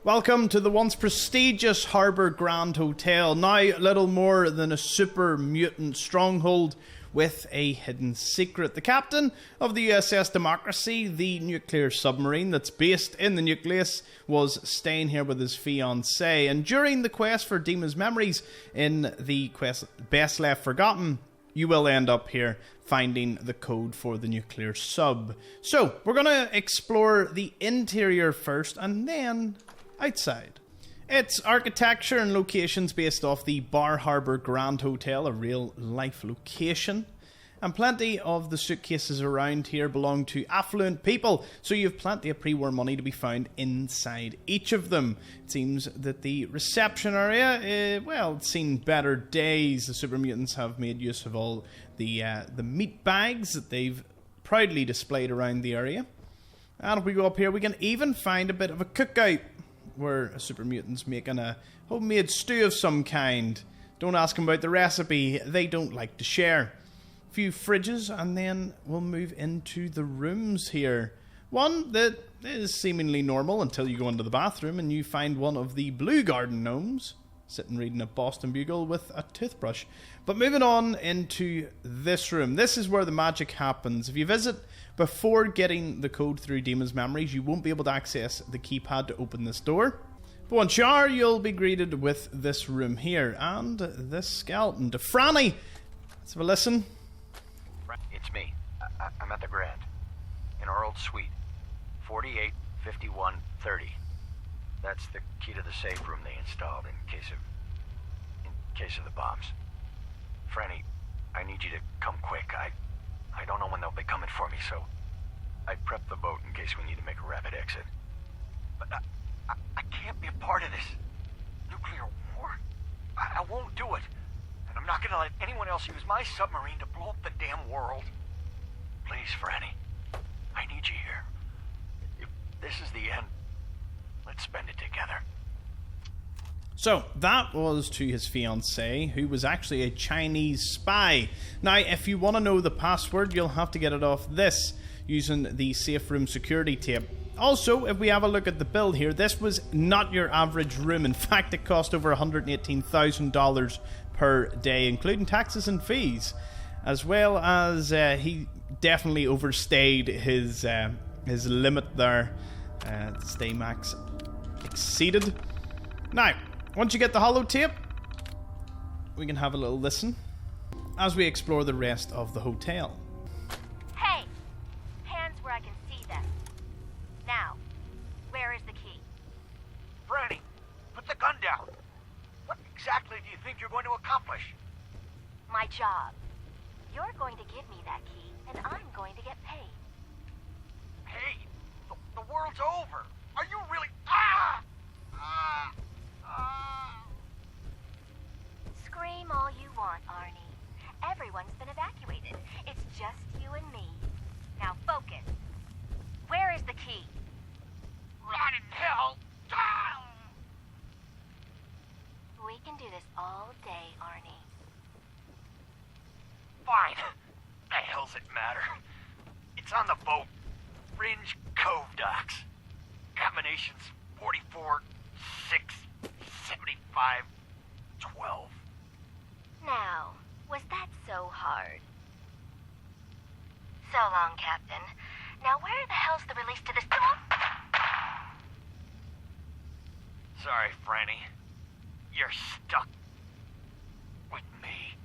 Welcome to the once prestigious Harbour Grand Hotel, now little more than a super mutant stronghold with a hidden secret. The captain of the USS Democracy, the nuclear submarine that's based in the nucleus, was staying here with his fiancée, and during the quest for Dima's memories in the quest Best Left Forgotten, you will end up here finding the code for the nuclear sub. So, we're going to explore the interior first and then outside. Its architecture and locations based off the Bar Harbour Grand Hotel, a real life location. And plenty of the suitcases around here belong to affluent people, so you have plenty of pre-war money to be found inside each of them. It seems that the reception area, well, it's seen better days. The super mutants have made use of all the meat bags that they've proudly displayed around the area. And if we go up here, we can even find a bit of a cookout, where a super mutant's making a homemade stew of some kind. Don't ask them about the recipe, they don't like to share. A few fridges, and then we'll move into the rooms here. One that is seemingly normal until you go into the bathroom and you find one of the Blue Garden gnomes sitting reading a Boston Bugle with a toothbrush. But moving on into this room. This is where the magic happens. If you visit before getting the code through Dima's memories, you won't be able to access the keypad to open this door. But once you are, you'll be greeted with this room here and this skeleton. To Franny, let's have a listen. It's me. I'm at the Grand, in our old suite, 485130. That's the key to the safe room they installed in case of the bombs. Franny, I need you to come quick. I don't know when they'll be coming for me, so I prepped the boat in case we need to make a rapid exit. But I can't be a part of this nuclear war. I won't do it. And I'm not gonna let anyone else use my submarine to blow up the damn world. Please, Franny, I need you here. If this is the end, let's spend it together. So, that was to his fiancée, who was actually a Chinese spy. Now, if you want to know the password, you'll have to get it off this, using the safe room security tape. Also, if we have a look at the bill here, this was not your average room. In fact, it cost over $118,000 per day, including taxes and fees. As well as he definitely overstayed his limit there. The stay max exceeded. Now, once you get the holotape, we can have a little listen as we explore the rest of the hotel. Hey! Hands where I can see them. Now, where is the key? Franny, put the gun down. What exactly do you think you're going to accomplish? My job. You're going to give me that key, and I'm going to get paid. Hey, the world's over. Are you really... Scream all you want, Arnie. Everyone's been evacuated. It's just you and me. Now focus. Where is the key? Rot in hell! We can do this all day, Arnie. Fine. The hell's it matter? It's on the boat. Fringe Cove docks. Combinations 44, 6, 75, 12. Now, was that so hard? So long, Captain. Now where the hell's the release to this... Sorry, Franny. You're stuck with me.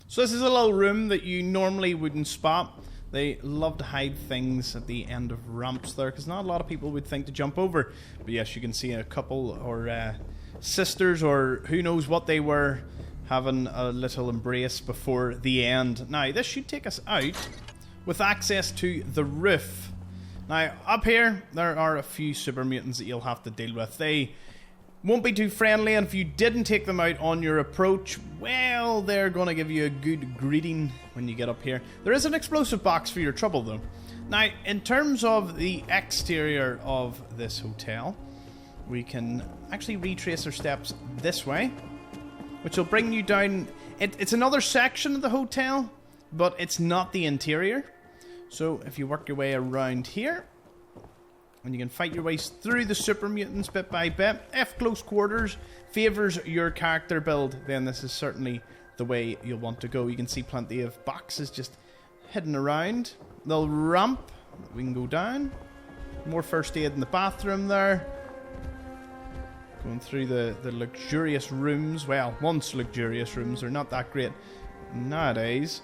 So this is a little room that you normally wouldn't spot. They love to hide things at the end of ramps there, because not a lot of people would think to jump over. But yes, you can see a couple or sisters or who knows what they were having a little embrace before the end. Now, this should take us out with access to the roof. Now, up here, there are a few super mutants that you'll have to deal with. They won't be too friendly, and if you didn't take them out on your approach, well, they're going to give you a good greeting when you get up here. There is an explosive box for your trouble, though. Now, in terms of the exterior of this hotel, we can actually retrace our steps this way, which will bring you down... It's another section of the hotel, but it's not the interior. So, if you work your way around here, And you can fight your way through the super mutants bit by bit. If close quarters favours your character build, then this is certainly the way you'll want to go. You can see plenty of boxes just hidden around. Little ramp, we can go down. More first aid in the bathroom there. Going through the luxurious rooms. Well, once luxurious rooms are not that great nowadays.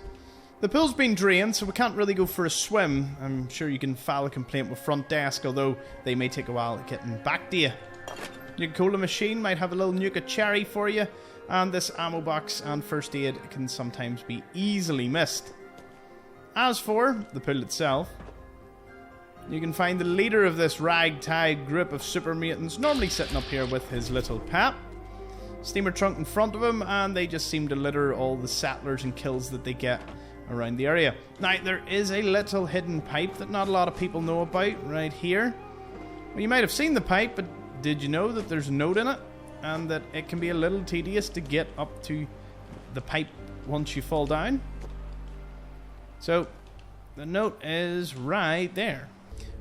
The pool's been drained, so we can't really go for a swim. I'm sure you can file a complaint with front desk, although they may take a while getting back to you. Your cola machine might have a little nuke of cherry for you, and this ammo box and first aid can sometimes be easily missed. As for the pool itself, you can find the leader of this ragtag group of super mutants normally sitting up here with his little pet. Steamer trunk in front of him, and they just seem to litter all the settlers and kills that they get around the area. Now, there is a little hidden pipe that not a lot of people know about right here. Well, you might have seen the pipe, but did you know that there's a note in it? And that it can be a little tedious to get up to the pipe once you fall down. So, the note is right there.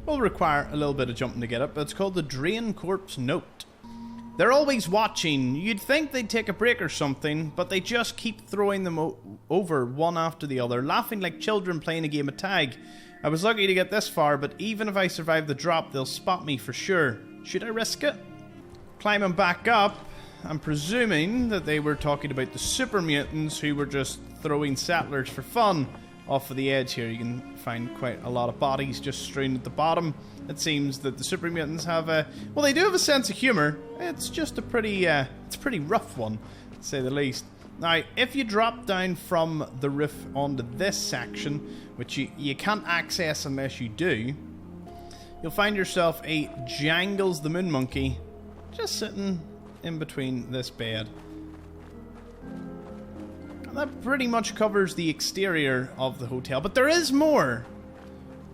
Will require a little bit of jumping to get up, but it's called the Drain Corp's Note. They're always watching. You'd think they'd take a break or something, but they just keep throwing them over one after the other, laughing like children playing a game of tag. I was lucky to get this far, but even if I survive the drop, they'll spot me for sure. Should I risk it? Climbing back up, I'm presuming that they were talking about the super mutants who were just throwing settlers for fun off of the edge here. You can find quite a lot of bodies just strewn at the bottom. It seems that the super mutants have a... well, they do have a sense of humour. It's just a pretty rough one, to say the least. Now, if you drop down from the roof onto this section, which you can't access unless you do, you'll find yourself a Jangles the Moon Monkey just sitting in between this bed. And that pretty much covers the exterior of the hotel, but there is more.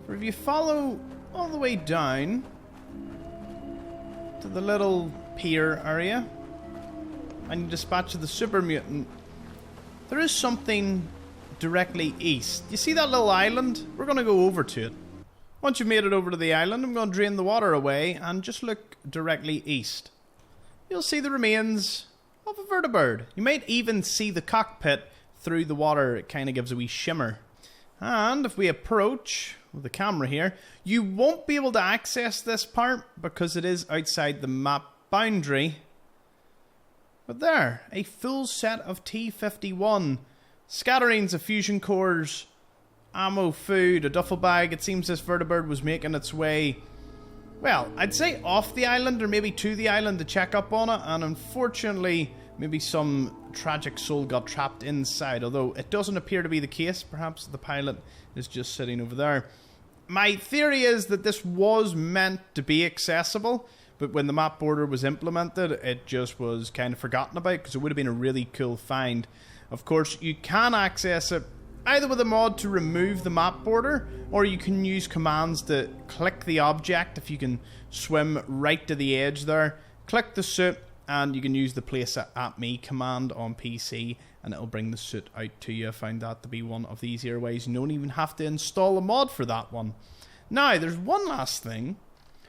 For if you follow all the way down to the little pier area and you dispatch the super mutant, there is something directly east. You see that little island? We're going to go over to it. Once you've made it over to the island, I'm going to drain the water away and just look directly east. You'll see the remains of a vertibird. You might even see the cockpit through the water. It kind of gives a wee shimmer. And if we approach with the camera here, you won't be able to access this part because it is outside the map boundary. But there, a full set of T-51. Scatterings of fusion cores, ammo, food, a duffel bag. It seems this vertibird was making its way, well, I'd say off the island or maybe to the island to check up on it. And unfortunately, maybe some tragic soul got trapped inside. Although it doesn't appear to be the case. Perhaps the pilot is just sitting over there. My theory is that this was meant to be accessible, but when the map border was implemented, it just was kind of forgotten about because it would have been a really cool find. Of course, you can access it either with a mod to remove the map border, or you can use commands to click the object. If you can swim right to the edge there, click the suit, and you can use the place at me command on PC, and it'll bring the suit out to you. I found that to be one of the easier ways. You don't even have to install a mod for that one. Now, there's one last thing.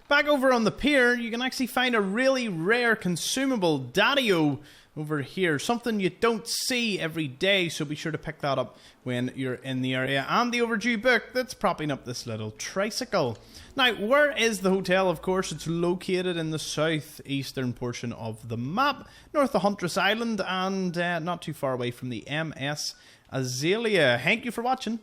Back over on the pier, you can actually find a really rare consumable, Daddy-O, over here. Something you don't see every day, so be sure to pick that up when you're in the area. And the overdue book that's propping up this little tricycle. Now, where is the hotel? Of course, it's located in the southeastern portion of the map, north of Huntress Island, and not too far away from the MS Azalea. Thank you for watching.